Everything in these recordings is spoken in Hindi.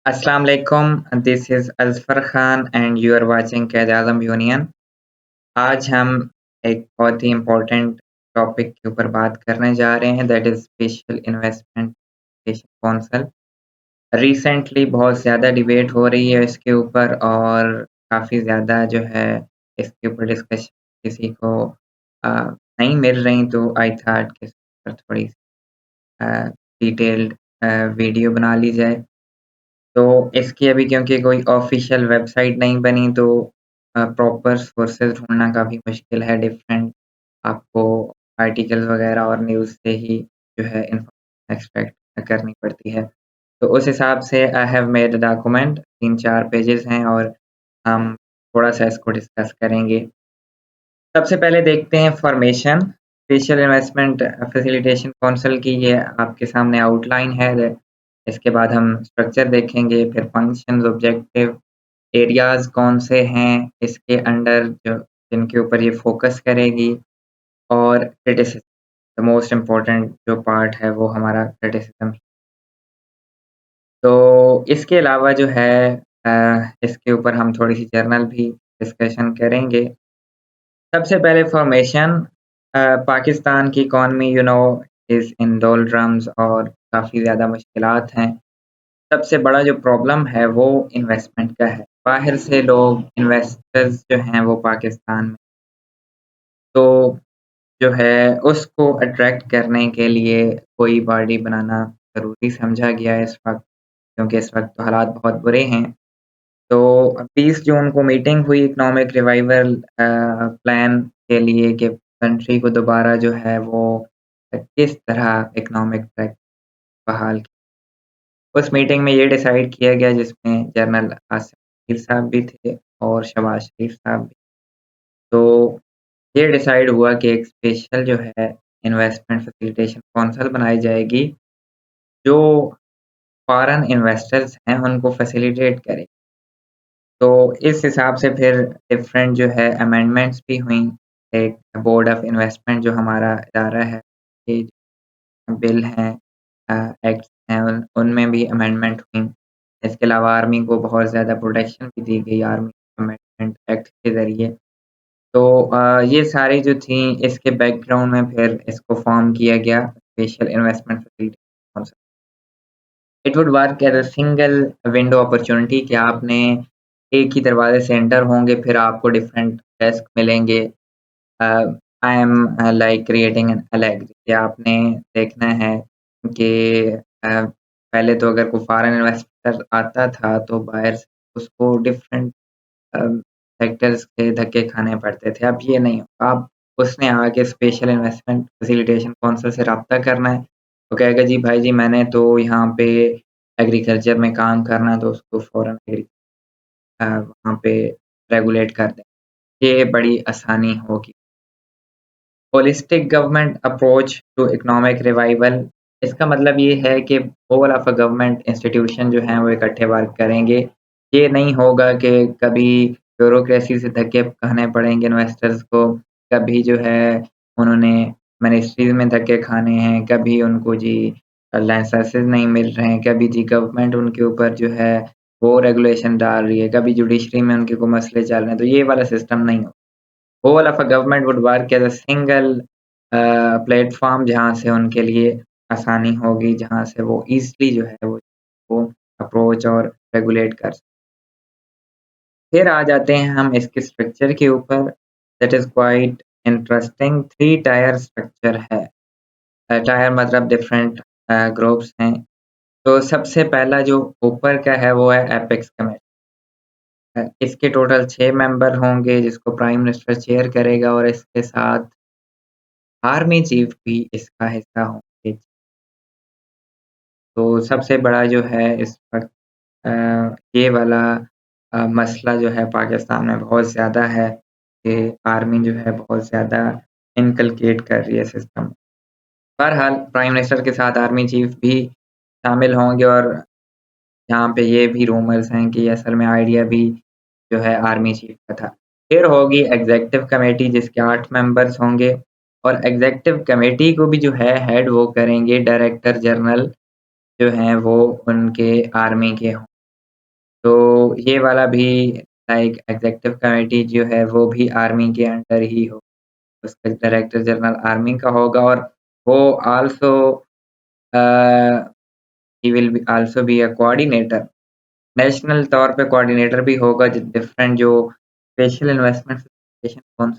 Assalamu alaikum. This is Azfar Khan and you are watching Quaid Azam union. आज हम एक बहुत ही इम्पोर्टेंट टॉपिक के ऊपर बात करने जा रहे हैं, that is special investment council. Recently बहुत ज़्यादा डिबेट हो रही है इसके ऊपर और काफ़ी ज़्यादा जो है इसके ऊपर डिस्कशन किसी को नहीं मिल रही, तो आई थॉट कि इस पर थोड़ी डिटेल्ड वीडियो बना ली जाए। तो इसकी अभी क्योंकि कोई ऑफ़िशियल वेबसाइट नहीं बनी, तो प्रॉपर सोर्सेज़ ढूँढना काफ़ी मुश्किल है। डिफरेंट आपको आर्टिकल्स वग़ैरह और न्यूज़ से ही जो है इन्फॉर्मेशन एक्सट्रैक्ट करनी पड़ती है। तो उस हिसाब से I have made a document, 3-4 pages हैं और हम थोड़ा-सा इसको डिस्कस करेंगे। सबसे पहले देखते हैं formation. Special investment facilitation council की ये आपके सामने आउटलाइन है। इसके बाद हम स्ट्रक्चर देखेंगे, फिर फंक्शंस, ऑब्जेक्टिव, एरियाज़ कौन से हैं इसके अंडर जो जिनके ऊपर ये फ़ोकस करेगी, और क्रिटिसिज़्म, द मोस्ट इम्पोर्टेंट जो पार्ट है वो हमारा क्रिटिसिज़्म। तो इसके अलावा जो है इसके ऊपर हम थोड़ी-सी जर्नल भी डिस्कशन करेंगे। सबसे पहले फॉर्मेशन। पाकिस्तान की इकॉनमी इज़ इन डोलड्रम्स और काफ़ी ज़्यादा मुश्किलात हैं। सबसे बड़ा जो प्रॉब्लम है वो इन्वेस्टमेंट का है। बाहर से लोग इन्वेस्टर्स जो हैं वो पाकिस्तान में, तो जो है उसको अट्रैक्ट करने के लिए कोई बॉडी बनाना ज़रूरी समझा गया है इस वक़्त, क्योंकि इस वक़्त तो हालात बहुत बुरे हैं। तो 20 जून को मीटिंग हुई इकोनॉमिक रिवाइवल प्लान के लिए कि कंट्री को दोबारा जो है वो किस तरह इकोनॉमिक ट्रैक बहाल उस मीटिंग में ये डिसाइड किया गया, जिसमें जनरल आसिफ नज़ीर साहब भी थे और शहबाज शरीफ साहब भी। तो ये डिसाइड हुआ कि एक स्पेशल जो है इन्वेस्टमेंट फैसिलिटेशन काउंसिल बनाई जाएगी, जो फॉरेन इन्वेस्टर्स हैं उनको फैसिलिटेट करे। तो इस हिसाब से फिर डिफरेंट जो है अमेंडमेंट्स भी हुई। एक बोर्ड ऑफ इन्वेस्टमेंट जो हमारा इदारा है, ये बिल हैं, एक्ट्स हैं, उन उनमें भी अमेंडमेंट हुई। इसके अलावा आर्मी को बहुत ज़्यादा प्रोटेक्शन भी दी गई आर्मी अमेंडमेंट एक्ट के ज़रिए। तो ये सारी जो थी इसके बैकग्राउंड में फिर इसको फ़ॉर्म किया गया special investment facility council. It would work as a single window opportunity कि आपने एक ही दरवाज़े से एंटर होंगे, फिर आपको डिफरेंट डेस्क मिलेंगे। Uh, I am like creating an अलग कि आपने देखना है कि पहले तो अगर कोई फॉरेन इन्वेस्टर आता था तो बाहर से उसको डिफरेंट अ, सेक्टर्स के धक्के खाने पड़ते थे। अब ये नहीं होगा, अब उसने आके स्पेशल इन्वेस्टमेंट फैसिलिटेशन काउंसिल से राब्ता करना है, वो कहेगा जी भाई जी मैंने तो यहाँ पे एग्रीकल्चर में काम करना है, तो उसको फ़ौरन वहाँ पे रेगुलेट कर दें। ये बड़ी आसानी होगी। Holistic government approach to economic revival, इसका मतलब ये है कि whole of a government institution जो हैं वो इकट्ठे वर्क करेंगे। ये नहीं होगा कि कभी ब्यूरोक्रेसी से धक्के खाने पड़ेंगे इन्वेस्टर्स को, कभी जो है उन्होंने मिनिस्ट्रीज़ में धक्के खाने हैं, कभी उनको जी लाइसेंसेस नहीं मिल रहे हैं, कभी जी गवर्नमेंट उनके ऊपर जो है वो रेगुलेशन डाल रही है, कभी जुडिशरी में उनके कोई मसले चल रहे हैं, तो ये वाला सिस्टम नहीं हो। Whole of a government would work as a single platform, जहाँ से उनके लिए आसानी होगी, जहाँ से वो ईज़िली जो है वो अप्रोच और रेगुलेट कर सकें। फिर आ जाते हैं हम इसके स्ट्रक्चर के ऊपर, that is quite interesting. 3 tyre structure है। टायर मतलब डिफरेंट ग्रुप्स हैं। तो सबसे पहला जो ऊपर का है वो है एपेक्स कमिटी। इसके टोटल 6 मेंबर होंगे जिसको प्राइम मिनिस्टर चेयर करेगा, और इसके साथ आर्मी चीफ भी इसका हिस्सा होंगे। तो सबसे बड़ा जो है इस वक़्त ये वाला मसला जो है पाकिस्तान में बहुत ज़्यादा है कि आर्मी जो है बहुत ज़्यादा इनकलकेट कर रही है सिस्टम। बहरहाल प्राइम मिनिस्टर के साथ आर्मी चीफ भी शामिल होंगे, और यहाँ पे ये भी रूमर्स हैं कि असल में आइडिया भी जो है आर्मी चीफ का था। फिर होगी एग्ज़ीक्यूटिव कमेटी जिसके 8 मेंबर्स होंगे, और एग्ज़ीक्यूटिव कमेटी को भी जो है हेड वो करेंगे डायरेक्टर जनरल जो हैं वो उनके आर्मी के हों। तो ये वाला भी लाइक एग्ज़ीक्यूटिव कमिटी जो है वो भी आर्मी के अंडर ही हो, उसका डायरेक्टर जनरल आर्मी का होगा और वो also a, he will be also be a coordinator. National तौर पे कोऑर्डिनेटर भी होगा जो डिफरेंट जो स्पेशल इन्वेस्टमेंट फैसिलिटेशन कौन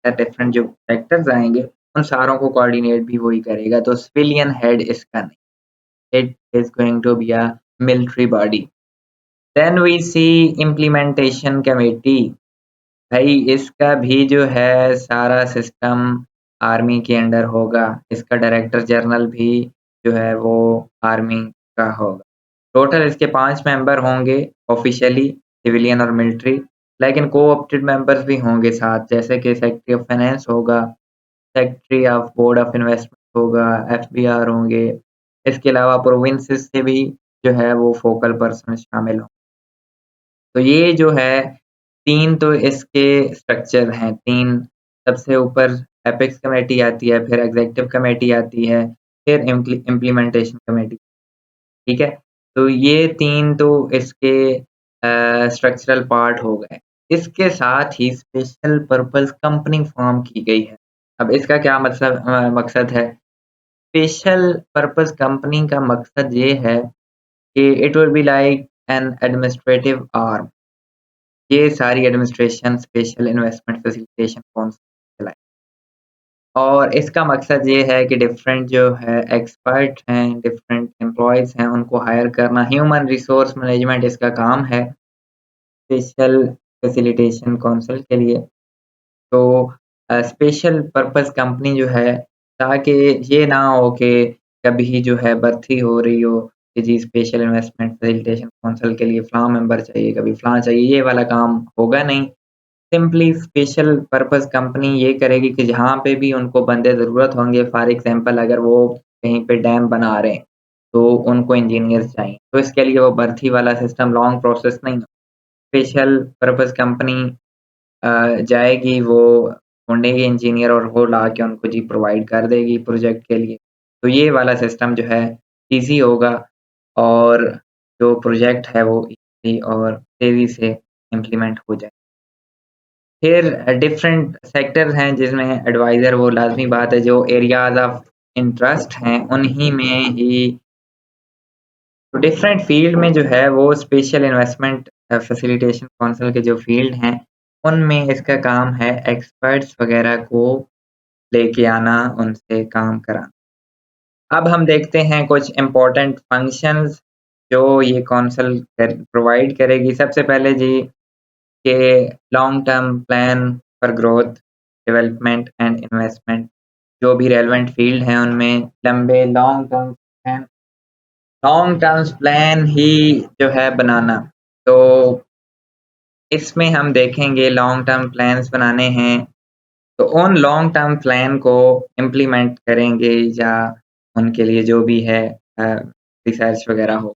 डिफरेंट जो सेक्टर्स आएँगे, उन सारों को कोऑर्डिनेट भी वही करेगा, तो सिविलियन हेड इसका नहीं, it is going to be a military body. Then we see implementation committee. भाई इसका भी जो है सारा सिस्टम आर्मी के अंडर होगा। इसका डायरेक्टर जनरल भी जो है वो आर्मी का होगा। टोटल इसके 5 मेंबर होंगे ऑफ़िशियली सिविलियन और मिलिट्री, लेकिन को-ऑप्टेड मेंबर्स भी होंगे साथ जैसे कि सेक्रेटरी ऑफ फाइनेंस होगा, secretary of board of investment होगा, एफबीआर होंगे। इसके अलावा प्रोविंसेस से भी जो है वो फोकल पर्सन शामिल हों। तो ये जो है 3 तो इसके स्ट्रक्चर हैं, 3 सबसे ऊपर एपेक्स कमेटी आती है, फिर एग्ज़ीक्यूटिव कमेटी आती है, फिर इम्प्लीमेंटेशन कमेटी, ठीक है? तो ये 3 तो इसके स्ट्रक्चरल पार्ट हो गए। इसके साथ ही स्पेशल पर्पज़ कंपनी फ़ॉर्म की गई है। अब इसका क्या मकसद है? स्पेशल पर्पज़ कंपनी का मकसद ये है कि it will be like an administrative arm. ये सारी administration special investment facilitation council चलाए और इसका मकसद ये है कि डिफरेंट जो है एक्सपर्ट हैं, डिफरेंट एम्प्लॉइज़ हैं, उनको हायर करना, ह्यूमन रिसोर्स मैनेजमेंट इसका काम है, स्पेशल फैसिलिटेशन काउंसिल के लिए। तो स्पेशल पर्पज़ कंपनी जो है ताकि ये ना हो कि कभी जो है भर्ती हो रही हो कि जी स्पेशल इन्वेस्टमेंट फैसिलिटेशन काउंसिल के लिए फलाँ मेंबर चाहिए, कभी फलाँ चाहिए, ये वाला काम होगा नहीं। सिंपली स्पेशल पर्पज़ कंपनी ये करेगी कि जहाँ पे भी उनको बंदे ज़रूरत होंगे फॉर एग्ज़ाम्पल अगर वो कहीं पे डैम बना रहे हैं, तो उनको इंजीनियर्स चाहिए। तो इसके लिए वो भर्ती वाला सिस्टम लॉन्ग प्रोसेस नहीं, स्पेशल पर्पज़ कंपनी जाएगी वो ढूँढेगी इंजीनियर और वो लाके उनको जी प्रोवाइड कर देगी प्रोजेक्ट के लिए। तो ये वाला सिस्टम जो है ईज़ी होगा और जो प्रोजेक्ट है वो ईज़ी और तेज़ी से इम्प्लीमेंट हो जाए। फिर डिफरेंट सेक्टर्स हैं जिसमें एडवाइज़र वो लाज़मी बात है जो एरियाज़ ऑफ इंटरेस्ट हैं उन्हीं में ही तो डिफरेंट फ़ील्ड में जो है वो स्पेशल इन्वेस्टमेंट फैसिलिटेशन काउंसिल के जो फ़ील्ड हैं, उनमें इसका काम है एक्सपर्ट्स वग़ैरह को लेके आना, उनसे काम कराना। अब हम देखते हैं कुछ इम्पोर्टेंट फंक्शंस जो ये काउंसिल प्रोवाइड करेगी। सबसे पहले जी के long term plan for growth, development and investment जो भी रेलेवेंट फ़ील्ड हैं उनमें लंबे लॉन्ग टर्म्स प्लान ही जो है बनाना। तो इसमें हम देखेंगे लॉन्ग टर्म प्लान्स बनाने हैं, तो उन लॉन्ग टर्म प्लान को इम्प्लीमेंट करेंगे या उनके लिए जो भी है रिसर्च वग़ैरह हो।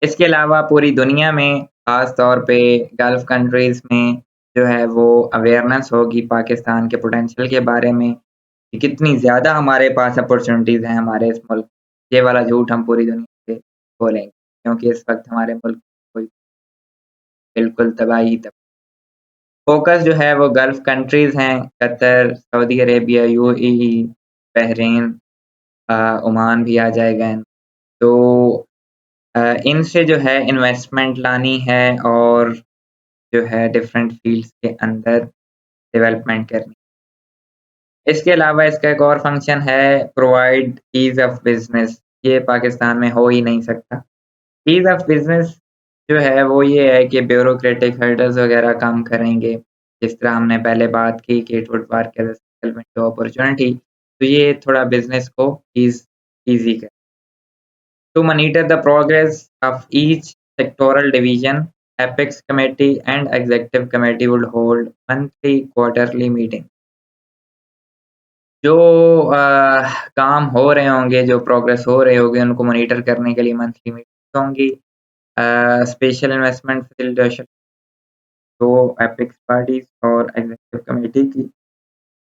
इसके अलावा पूरी दुनिया में ख़ास तौर पे गल्फ़ कंट्रीज़ में जो है वो अवेयरनेस होगी पाकिस्तान के पोटेंशियल के बारे में, कि कितनी ज़्यादा हमारे पास अपॉर्च्युनिटीज़ हैं हमारे इस मुल्क। ये वाला झूठ हम पूरी दुनिया से बोलेंगे, क्योंकि इस वक़्त हमारे मुल्क कोई बिल्कुल तबाही फ़ोकस जो है वो गल्फ़ कंट्रीज़ हैं, Qatar, Saudi Arabia, UAE, Bahrain Oman भी आ जाएगा। तो इनसे जो है इन्वेस्टमेंट लानी है और जो है डिफरेंट फ़ील्ड्स के अंदर डेवलपमेंट करनी। इसके अलावा इसका एक और फ़ंक्शन है प्रोवाइड ईज़ ऑफ़ बिज़नेस ये पाकिस्तान में हो ही नहीं सकता। ईज़ ऑफ़ बिज़नेस जो है वो ये है कि ब्यूरोक्रेटिक हर्डल्स वग़ैरह कम करेंगे। जिस तरह हमने पहले बात की कि it would work as a single window opportunity तो ये थोड़ा बिज़नेस को ईज़ी करे। To monitor the progress of each sectoral division, Apex Committee and Executive Committee would hold monthly, quarterly meeting. जो काम हो रहे होंगे, जो प्रोग्रेस हो रहे होंगे, उनको मॉनिटर करने के लिए मंथली मीटिंग्स होंगी। स्पेशल इन्वेस्टमेंट फैसिलिटेशन तो एपेक्स पार्टीज और एग्जीक्यूटिव कमेटी की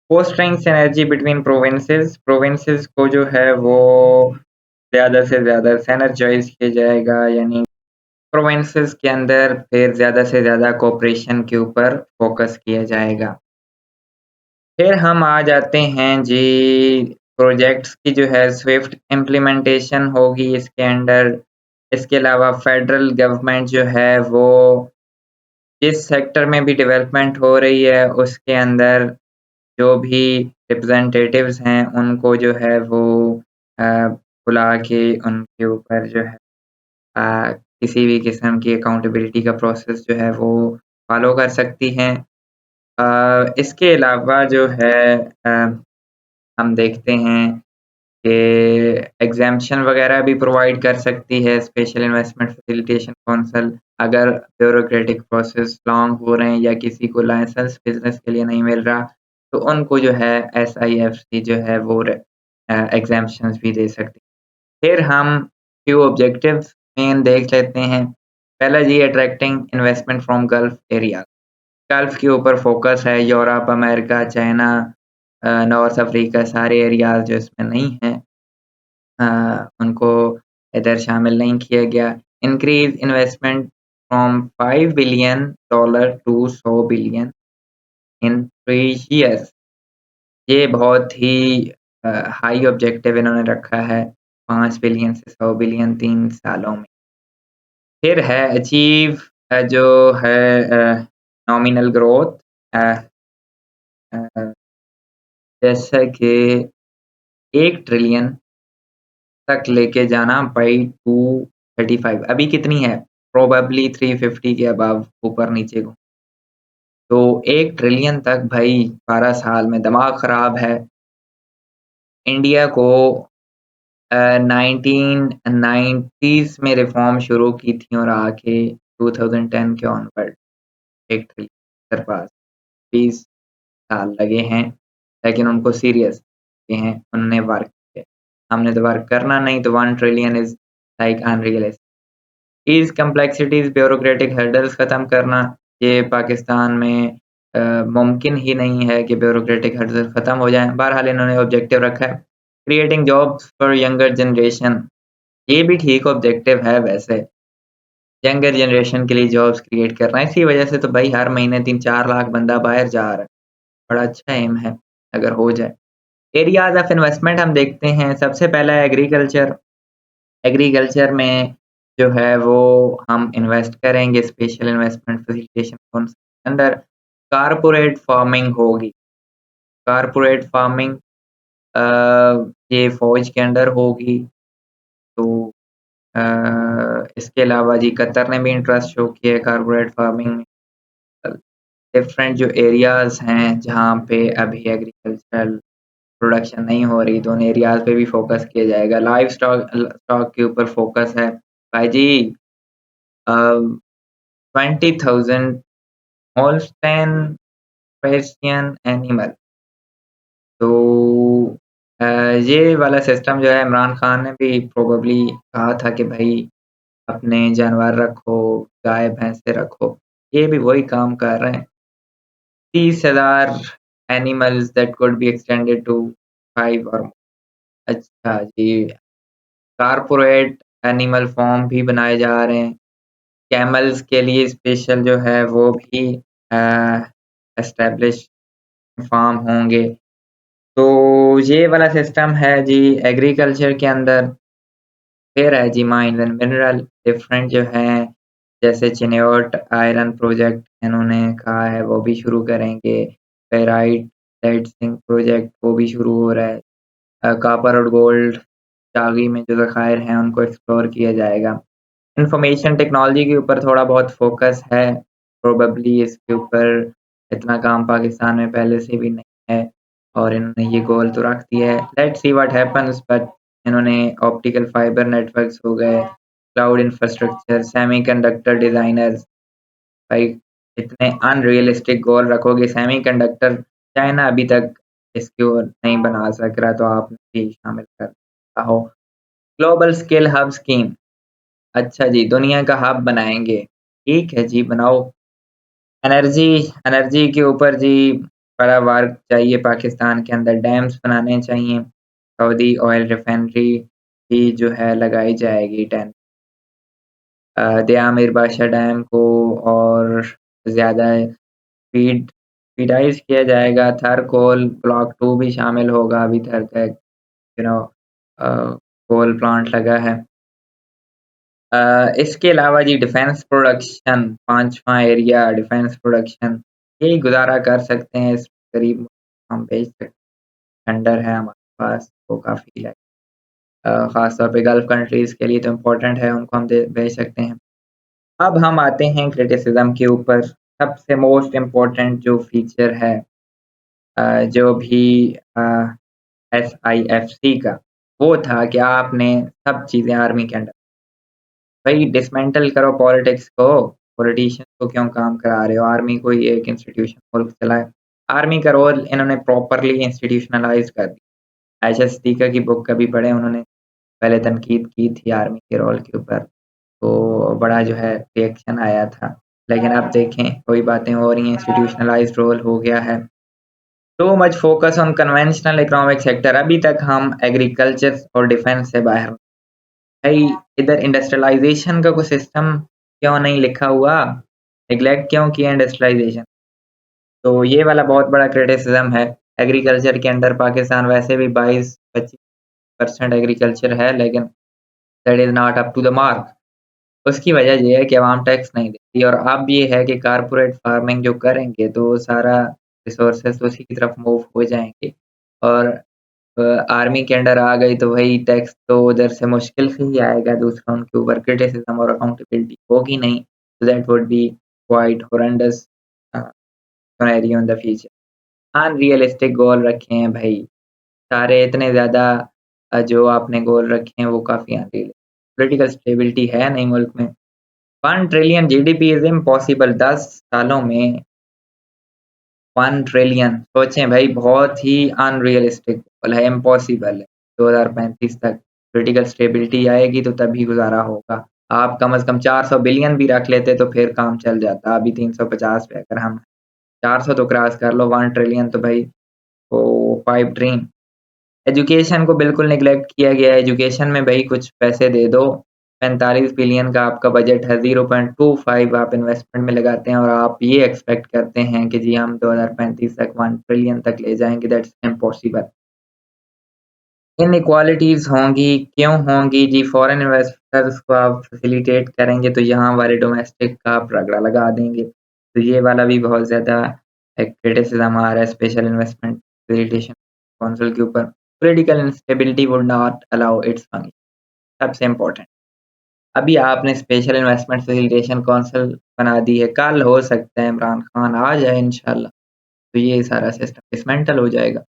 fostering synergy between provinces provinces को जो है वो ज़्यादा से ज़्यादा सिनर्जाइज़ किया जाएगा यानी प्रोविंसेस के अंदर फिर ज़्यादा से ज़्यादा कोऑपरेशन के ऊपर फ़ोकस किया जाएगा। फिर हम आ जाते हैं जी प्रोजेक्ट्स की जो है स्विफ्ट इम्प्लीमेंटेशन होगी इसके अंडर। इसके अलावा फेडरल गवर्नमेंट जो है वो जिस सेक्टर में भी डेवलपमेंट हो रही है उसके अंदर जो भी रिप्रेजेंटेटिव्स हैं उनको जो है वो बुला के उनके ऊपर जो है किसी भी किस्म की अकाउंटेबिलिटी का प्रोसेस जो है वो फॉलो कर सकती हैं। इसके अलावा जो है अ, हम देखते हैं कि एग्ज़ेम्पशन वग़ैरह भी प्रोवाइड कर सकती है स्पेशल इन्वेस्टमेंट फैसिलिटेशन काउंसिल अगर ब्यूरोक्रेटिक प्रोसेस लॉन्ग हो रहे हैं या किसी को लाइसेंस बिज़नेस के लिए नहीं मिल रहा, तो उनको जो है एसआईएफसी जो है वो एग्ज़ेम्पशंस भी दे सकती है। फिर हम फ्यू ऑब्जेक्टिव्स मेन देख लेते हैं। पहला जी attracting investment from gulf area. Gulf के ऊपर फ़ोकस है, Europe, America, China north Africa सारे एरियाज़ जो इसमें नहीं हैं उनको इधर शामिल नहीं किया गया। Increase investment from $5 billion to $100 billion in 3 years. ये बहुत ही हाई ऑब्जेक्टिव इन्होंने रखा है, 5 बिलियन से 100 बिलियन 3 सालों में। फिर है अचीव जो है नॉमिनल ग्रोथ अ अ, जैसा कि 1 ट्रिलियन तक लेके जाना बाई 235 अभी कितनी है? प्रोबेबली 350 के अबव ऊपर-नीचे को। तो 1 ट्रिलियन तक भाई 12 साल में दिमाग खराब है। इंडिया को 1990s में रिफ़ॉर्म शुरू की थी और आके 2010 के ऑनवर्ड 1 ट्रिलियन सरपास 20 साल लगे हैं, लेकिन उनको सीरियस ये हैं, उन्होंने वर्क किया। हमने तो वर्क करना नहीं तो 1 trillion is like unrealistic. Ease complexities bureaucratic hurdles खत्म करना, ये पाकिस्तान में मुमकिन ही नहीं है कि ब्यूरोक्रेटिक हर्डल्स खत्म हो जाएँ। बहरहाल इन्होंने ऑब्जेक्टिव रखा है, creating jobs for younger generation ये भी ठीक ऑब्जेक्टिव है वैसे। यंगर जनरेशन के लिए जॉब्स क्रिएट करना, इसी वजह से तो भाई हर महीने 3-4 लाख बंदा बाहर जा रहा है। बड़ा अच्छा एम है, अगर हो जाए। एरियाज़ ऑफ इन्वेस्टमेंट हम देखते हैं, सबसे पहला है एग्रीकल्चर। एग्रीकल्चर में जो है वो हम इन्वेस्ट करेंगे स्पेशल इन्वेस्टमेंट फैसिलिटेशन फंड्स के अंदर। कारपोरेट फार्मिंग होगी। कारपोरेट फार्मिंग अ, ये फ़ौज के अंडर होगी। तो इसके अलावा जी कतर ने भी इंटरेस्ट शो किया है कारपोरेट फार्मिंग में। डिफरेंट जो एरियाज़ हैं जहाँ पे अभी एग्रीकल्चरल प्रोडक्शन नहीं हो रही, तो उन एरियाज़ पे भी फ़ोकस किया जाएगा। लाइव स्टॉक के ऊपर फ़ोकस है। भाई जी अ, 20,000 होल्स्टेन फ्रिesian एनिमल तो अ, ये वाला सिस्टम जो है इमरान खान ने भी प्रोबेबली कहा था कि भाई अपने जानवर रखो, गाय-भैंसे रखो। ये भी वही काम कर रहे हैं। 30,000 animals that could be extended to 5 और अच्छा जी। कॉर्पोरेट एनिमल फार्म भी बनाए जा रहे हैं। कैमल्स के लिए स्पेशल जो है वो भी अ, एस्टेब्लिश फार्म होंगे। तो ये वाला सिस्टम है जी एग्रीकल्चर के अंदर। फिर है जी माइन एंड मिनरल डिफरेंट जो हैं जैसे चिन्योट आयरन प्रोजेक्ट इन्होंने कहा है वो भी शुरू करेंगे। फेराइट सिंह प्रोजेक्ट वो भी शुरू हो रहा है। कॉपर और गोल्ड शागी में जो ज़खायर हैं उनको एक्सप्लोर किया जाएगा। इन्फॉर्मेशन टेक्नोलॉजी के ऊपर थोड़ा बहुत फ़ोकस है, प्रोबेबली इसके ऊपर इतना काम पाकिस्तान में पहले से भी नहीं है और इन्होंने ये गोल तो रख दिया है। Let's see what happens but इन्होंने ऑप्टिकल फाइबर नेटवर्क्स हो गए, क्लाउड इंफ्रास्ट्रक्चर, सेमीकंडक्टर डिज़ाइनर्स भाई इतने अनरियलिस्टिक गोल रखोगे सेमीकंडक्टर चाइना अभी तक इसको नहीं बना सक रहा तो आप भी शामिल कर हो। ग्लोबल स्किल हब स्कीम अच्छा जी, दुनिया का हब बनाएँगे। ठीक है जी, बनाओ। एनर्जी एनर्जी के ऊपर जी बड़ा वर्क चाहिए पाकिस्तान के अंदर डैम्स बनाने चाहिए। सऊदी ऑयल रिफाइनरी भी जो है लगाई जाएगी 10 दया मीरबाशा डैम को और ज़्यादा फीडाइज़ किया जाएगा। थर कोल ब्लॉक 2 भी शामिल होगा अभी तक you know uh, coal plant लगा है। इसके अलावा जी डिफेंस प्रोडक्शन 5वां एरिया डिफेंस प्रोडक्शन यही गुज़ारा कर सकते हैं इस करीब हम भेज सकते टेंडर है हमारे पास वो काफ़ी ख़ास तौर पे गल्फ़ कंट्रीज़ के लिए तो इम्पोर्टेंट है उनको हम दे भेज सकते हैं। अब हम आते हैं क्रिटिसिज़्म के ऊपर सबसे मोस्ट इम्पोर्टेंट जो फ़ीचर है जो भी अ, SIFC का वो था कि आपने सब चीज़ें आर्मी के अंडर भाई डिसमेंटल करो पॉलिटिक्स को, पॉलिटिशियंस को क्यों काम करा रहे हो? आर्मी कोई एक इंस्टीट्यूशन मुल्क चलाए। आर्मी का रोल इन्होंने प्रॉपरली इंस्टीट्यूशनलाइज़ कर दिया। एचएस दीका की बुक कभी पढ़े उन्होंने पहले तनकीद की थी आर्मी के रोल के ऊपर, तो बड़ा जो है रिएक्शन आया था। लेकिन अब देखें वही बातें हो रही हैं, इंस्टीट्यूशनलाइज़्ड रोल हो गया है। Too much focus on conventional economic sector अभी तक हम एग्रीकल्चर और डिफेंस से बाहर भाई इधर इंडस्ट्रियलाइजेशन का कोई सिस्टम क्यों नहीं लिखा हुआ? नेग्लेक्ट क्यों किया इंडस्ट्रियलाइजेशन? तो ये वाला बहुत बड़ा क्रिटिसिज्म है। एग्रीकल्चर के अंडर पाकिस्तान वैसे भी 22-25% एग्रीकल्चर है लेकिन that is not up to the mark. उसकी वजह ये है कि अवाम टैक्स नहीं देती और अब ये है कि कारपोरेट फार्मिंग जो करेंगे तो सारा रिसोर्सेज़ तो उसी की तरफ मूव हो जाएँगे और अ, आर्मी के अंडर आ गई तो वही टैक्स तो उधर से मुश्किल से ही आएगा, दूसरा उनके ऊपर क्रिटिसिज्म और अकाउंटेबिलिटी होगी नहीं, so that would be quite horrendous a, scenario in the future. Unrealistic goal रखे हैं भाई, सारे इतने ज़्यादा जो आपने गोल रखे हैं वो काफ़ी अनरियलिस्टिक पॉलिटिकल स्टेबिलिटी है नहीं मुल्क में। 1 ट्रिलियन जीडीपी इज़ इम्पॉसिबल 10 सालों में 1 ट्रिलियन सोचें भाई बहुत ही अनरियलिस्टिक गोल है, इम्पॉसिबल है। 2035 तक पॉलिटिकल स्टेबिलिटी आएगी तो तभी गुज़ारा होगा। आप कम से कम 400 बिलियन भी रख लेते तो फिर काम चल जाता। अभी 350 पे अगर हम 400 तो क्रॉस कर लो 1 ट्रिलियन तो भाई वो पाइप ड्रीम। एजुकेशन को बिल्कुल नेग्लेक्ट किया गया है, एजुकेशन में भई कुछ पैसे दे दो, 45 बिलियन का आपका बजट है, 0.25 आप इन्वेस्टमेंट में लगाते हैं और आप ये एक्सपेक्ट करते हैं कि जी हम 2035 तक 1 ट्रिलियन तक ले जाएँगे, दैट्स इम्पॉसिबल। इनइक्वालिटीज़ होंगी, क्यों होंगी जी? फॉरेन इन्वेस्टर्स को आप फैसिलिटेट करेंगे तो यहाँ हमारे डोमेस्टिक का आप रगड़ा लगा देंगे। तो ये वाला भी बहुत ज़्यादा एक क्रिटिसिज़्म आ रहा है स्पेशल इन्वेस्टमेंट फैसिलिटेशन काउंसिल के ऊपर। Political instability would not allow its function सबसे इम्पोर्टेंट। अभी आपने स्पेशल इन्वेस्टमेंट फैसिलिटेशन काउंसिल बना दी है, कल हो सकता है इमरान खान आ जाए इंशाल्लाह, तो ये सारा सिस्टम डिसमेंटल हो जाएगा।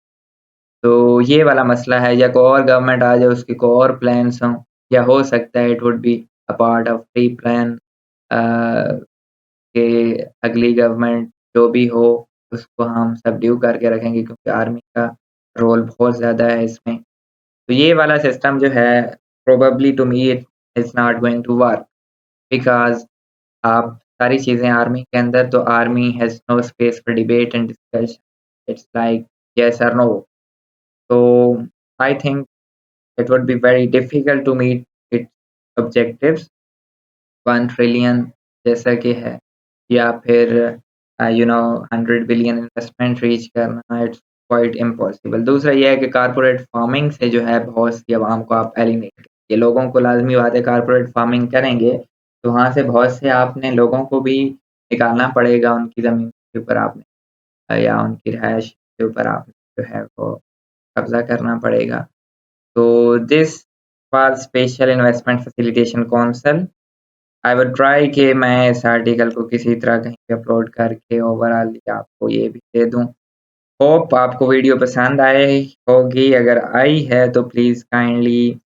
तो ये वाला मसला है या कोई और गवर्नमेंट आ जाए उसके कोई और प्लान्स हों या हो सकता है it would be a part of pre plan कि अगली गवर्नमेंट जो भी हो उसको हम सबड्यू करके रखेंगे क्योंकि आर्मी का रोल बहुत ज़्यादा है इसमें। तो ये वाला सिस्टम जो है probably to me it is not going to work because आप सारी चीज़ें आर्मी के अंदर तो army has no space for debate and discussion. It's like yes और no. So I think it would be very difficult to meet its objectives 1 trillion जैसा कि है या फिर 100 बिलियन इन्वेस्टमेंट रीच करना इट्स क्वाइट इम्पॉसिबल। दूसरा ये है कि कारपोरेट फार्मिंग से जो है बहुत सी आवाम को आप एलिमिनेट करेंगे। लोगों को लाज़मी बात है कारपोरेट फार्मिंग करेंगे तो वहाँ से बहुत से आपने लोगों को भी निकालना पड़ेगा उनकी ज़मीन के ऊपर आपने या उनकी रिहाइश के ऊपर आपने जो है वो कब्ज़ा करना पड़ेगा। So this was special investment facilitation council. I will try कि मैं इस आर्टिकल को किसी तरह कहीं पे अपलोड करके ओवरऑल आपको ये भी दे दूँ। होप आपको वीडियो पसंद आई होगी, अगर आई है तो please kindly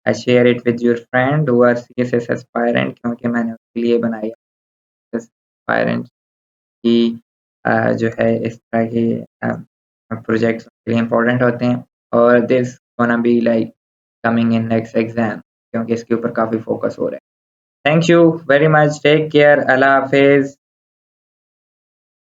share it with your friend who are CSS aspirant क्योंकि मैंने उसके लिए बनाई है एस्पायरेंट की जो है इस तरह के प्रोजेक्ट्स के लिए इम्पोर्टेंट होते हैं और this gonna be like coming in next exam क्योंकि इसके ऊपर काफ़ी फोकस हो रहा है। Thank you very much, take care, अल्लाह हाफिज़।